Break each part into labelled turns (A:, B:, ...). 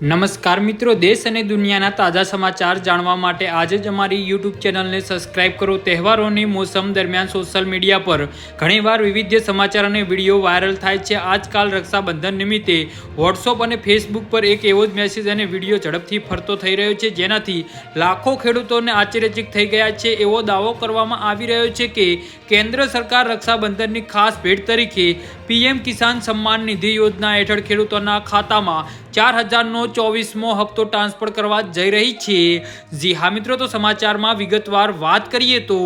A: નમસ્કાર મિત્રો, દેશ અને દુનિયાના તાજા સમાચાર જાણવા માટે આજે જ અમારી યુટ્યુબ ચેનલને સબસ્ક્રાઇબ કરો। તહેવારોની મોસમ દરમિયાન સોશિયલ મીડિયા પર ઘણીવાર વિવિધ સમાચાર અને વિડીયો વાયરલ થાય છે। આજકાલ રક્ષાબંધન નિમિત્તે વોટ્સઅપ અને ફેસબુક પર એક એવો જ મેસેજ અને વિડીયો ઝડપથી ફરતો થઈ રહ્યો છે, જેનાથી લાખો ખેડૂતોને આશ્ચર્યચકિત થઈ ગયા છે। એવો દાવો કરવામાં આવી રહ્યો છે કે કેન્દ્ર સરકાર રક્ષાબંધનની ખાસ ભેટ તરીકે પીએમ કિસાન સન્માન નિધિ યોજના હેઠળ ખેડૂતોના ખાતામાં 4000નો 24મો હપ્તો ટ્રાન્સફર કરવા જઈ રહી છે। જી હા મિત્રો, તો સમાચારમાં વિગતવાર વાત કરીએ તો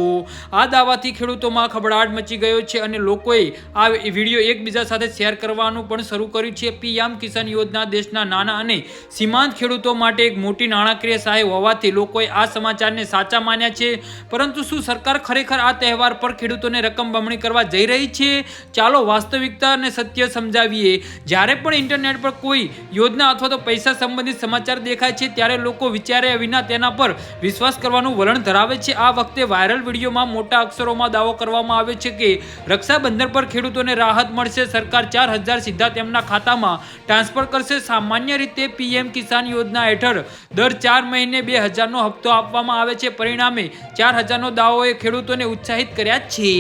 A: આ દાવાથી ખેડૂતોમાં ખળભળાટ મચી ગયો છે અને લોકોએ આ વિડીયો એકબીજા સાથે શેર કરવાનું પણ શરૂ કર્યું છે। પીએમ કિસાન યોજના દેશના નાના અને સીમાંત ખેડૂતો માટે એક મોટી નાણાકીય સહાય હોવાથી લોકોએ આ સમાચારને સાચા માન્યા છે। પરંતુ શું સરકાર ખરેખર આ તહેવાર પર ખેડૂતોને રકમ બમણી કરવા જઈ રહી છે? ચાલો વાસ્તવિકતા અને સત્ય સમજાવીએ। જ્યારે પણ ઇન્ટરનેટ પર કોઈ યોજના અથવા તો પૈસા સંબંધિત સમાચાર દેખાય છે ત્યારે લોકો વિચાર્યા વિના તેના પર વિશ્વાસ કરવાનું વલણ ધરાવે છે। આ વખતે વાયરલ વિડીયોમાં મોટા અક્ષરોમાં દાવો કરવામાં આવ્યો છે કે રક્ષાબંધન પર ખેડૂતોને રાહત મળશે। સરકાર 4000 સીધા તેમના ખાતામાં ટ્રાન્સફર કરશે। સામાન્ય રીતે પીએમ કિસાન યોજના હેઠળ દર 4 મહિને 2000નો હપ્તો આપવામાં આવે છે। પરિણામે 4000નો દાવોએ ખેડૂતોને ઉત્સાહિત કર્યા છે।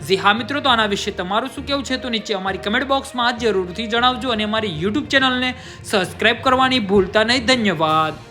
A: જી હા મિત્રો, તો આના વિશે તમારું શું કહેવું છે તો નીચે અમારી કમેન્ટ બોક્સમાં જરૂરથી જણાવજો અને અમારી યુટ્યુબ ચેનલને સબસ્ક્રાઇબ કરવાની ભૂલતા નહીં। ધન્યવાદ।